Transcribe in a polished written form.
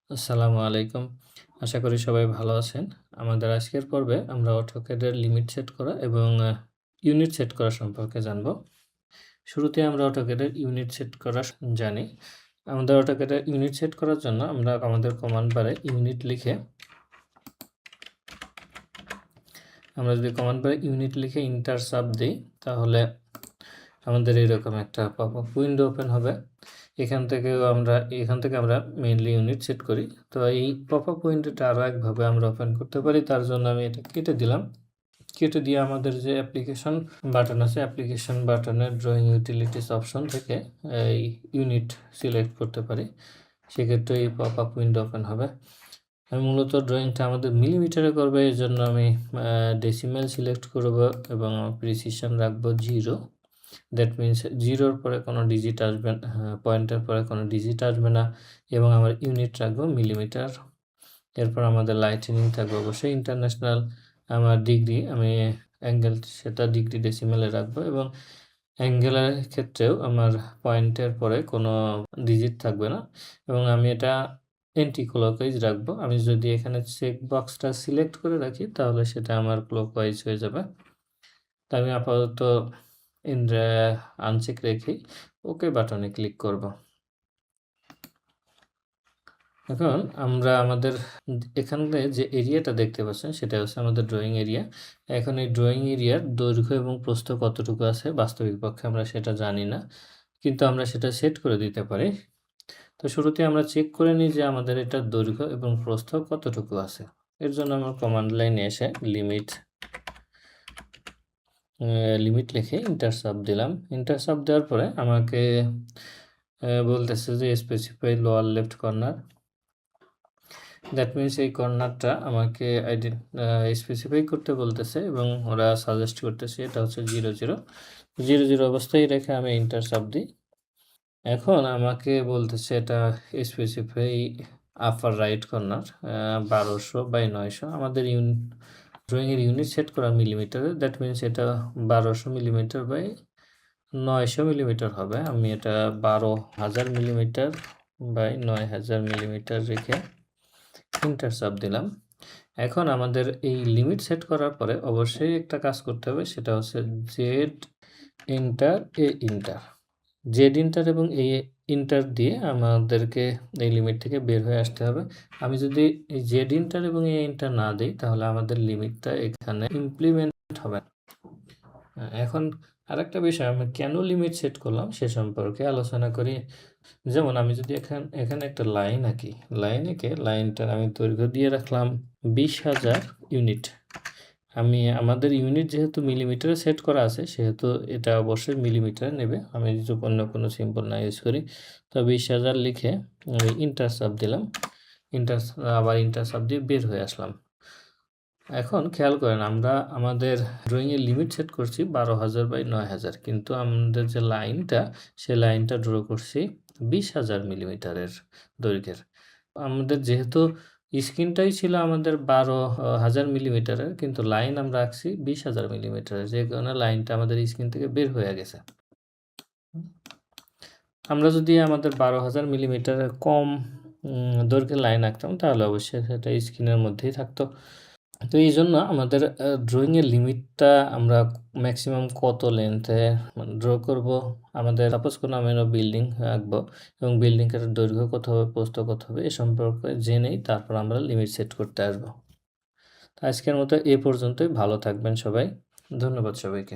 আসসালামু আলাইকুম। আশা করি সবাই ভালো আছেন। আমাদের আজকের পর্বে আমরা AutoCAD এর লিমিট সেট করা এবং ইউনিট সেট করা সম্পর্কে জানব। শুরুতে আমরা AutoCAD এর ইউনিট সেট করা জানি। আমাদের AutoCAD এর ইউনিট সেট করার জন্য আমরা আমাদের কমান্ড বারে ইউনিট লিখে ইউনিট লিখে এন্টার চাপ দেই, তাহলে আমাদের এরকম একটা পপআপ উইন্ডো ওপেন হবে। এখান থেকে আমরা মেইনলি ইউনিট সেট করি। তো এই পপআপ উইন্ডোটা আরও একভাবে আমরা ওপেন করতে পারি। তার জন্য আমি এটা কেটে দিলাম। কেটে দিয়ে আমাদের যে অ্যাপ্লিকেশন বাটন আছে, অ্যাপ্লিকেশন বাটনের ড্রয়িং ইউটিলিটিস অপশন থেকে এই ইউনিট সিলেক্ট করতে পারি। সেক্ষেত্রে এই পপআপ উইন্ডো ওপেন হবে। আমি মূলত ড্রয়িংটা আমাদের মিলিমিটারে করবো, এই জন্য আমি ডেসিমেল সিলেক্ট করব এবং প্রিসিশন রাখবো 0। দ্যাট মিনস 0-র পরে কোনো ডিজিট আসবে না, পয়েন্টের পরে কোনো ডিজিট আসবে না, এবং আমার ইউনিট রাখবো মিলিমিটার। এরপর আমাদের লাইটনিং থাকবে অবশ্যই ইন্টারন্যাশনাল। আমার ডিগ্রি, আমি অ্যাঙ্গেল সেটা ডিগ্রি ডেসিমেলে রাখবো, এবং অ্যাঙ্গেলের ক্ষেত্রেও আমার পয়েন্টের পরে কোনো ডিজিট থাকবে না, এবং আমি এটা এন্টি ক্লকওয়াইজ রাখবো। আমি যদি এখানে চেক বক্সটা সিলেক্ট করে রাখি তাহলে সেটা আমার ক্লকওয়াইজ হয়ে যাবে। তো আমি আপাতত আনচেক রেখে ওকে বাটনে ক্লিক করব। এখন আমরা আমাদের এখানে যে এরিয়াটা দেখতে পাচ্ছেন সেটা হচ্ছে আমাদের ড্রয়িং এরিয়া। এখন এই ড্রয়িং এরিয়ার দৈর্ঘ্য এবং প্রস্থ কতটুকু আছে বাস্তবিক পক্ষে আমরা সেটা জানি না, কিন্তু আমরা সেটা সেট করে দিতে পারি। তো শুরুতে আমরা চেক করে নিই যে আমাদের এটার দৈর্ঘ্য এবং প্রস্থ কতটুকু আছে। এর জন্য আমরা কমান্ড লাইনে এসে লিমিট লিখে এন্টার চাপ দিলাম। এন্টার চাপ দেওয়ার পরে আমাকে বলতেছে যে specify lower left corner. That means এই কর্নারটা আমাকে স্পেসিফাই করতে বলতেছে, এবং ওরা সাজেস্ট করতেছে এটা হচ্ছে 0 অবস্থায় রেখে আমি এন্টার চাপ দিই। এখন আমাকে বলতেছে এটা স্পেসিফাই আপার রাইট কর্নার 1200/900। আমাদের ড্রয়িংয়ের ইউনিট সেট করা মিলিমিটারে, দ্যাট মিনস এটা 1200 মিলিমিটার/900 মিলিমিটার হবে। আমি এটা 12,000 মিলিমিটার/9000 মিলিমিটার রেখে এন্টার চাপ দিলাম। এখন আমাদের এই লিমিট সেট করার পরে অবশ্যই একটা কাজ করতে হবে, সেটা হচ্ছে জেড এন্টার এবং এ ইন্টার দিয়ে আমাদেরকে এই লিমিট থেকে বের হয়ে আসতে হবে। আমি যদি এই জেড ইন্টার এবং এ ইন্টার না দিই তাহলে আমাদের লিমিটটা এখানে ইমপ্লিমেন্ট হবে না। এখন আরেকটা বিষয়, আমি কেন লিমিট সেট করলাম সে সম্পর্কে আলোচনা করি। যেমন আমি যদি এখানে একটা লাইন আঁকি, লাইনটার আমি দৈর্ঘ্য দিয়ে রাখলাম 20,000 ইউনিট। আমাদের ইউনিট যেহেতু মিলিমিটারে সেট করা আছে সেহেতু এটা অবশ্যই মিলিমিটারে নেবে। আমি যদি অন্য কোনো সিম্বল না ইউজ করি, তো 20,000 লিখে আমি এন্টার চাপ দিলাম। আবার এন্টার চাপ দিয়ে বের হয়ে আসলাম। এখন খেয়াল করেন, আমরা আমাদের ড্রয়িংয়ের লিমিট সেট করছি 12,000/9000, কিন্তু আমাদের যে লাইনটা সে লাইনটা ড্র করছি 20,000 মিলিমিটারের দৈর্ঘ্যের। আমাদের যেহেতু স্ক্রিনটাই ছিল আমাদের 12,000 মিলিমিটারের, কিন্তু লাইন আমরা আঁকছি 20,000 মিলিমিটারের, যে কারণে লাইনটা আমাদের স্ক্রিন থেকে বের হয়ে গেছে। আমরা যদি আমাদের 12,000 মিলিমিটারের কম দৈর্ঘ্যের লাইন আঁকতাম তাহলে অবশ্যই সেটা স্ক্রিনের মধ্যেই থাকতো। তো এই জন্য আমাদের ড্রয়িংয়ের লিমিটটা আমরা ম্যাক্সিমাম কত লেন্থে ড্র করব। আমাদের সাপোজ কোনো আমি বিল্ডিং আঁকবো, এবং বিল্ডিংটার দৈর্ঘ্য কত হবে, প্রস্থ কত হবে, এ সম্পর্কে জেনেই তারপর আমরা লিমিট সেট করতে আসবো। তো আজকের মতো এ পর্যন্তই। ভালো থাকবেন সবাই। ধন্যবাদ সবাইকে।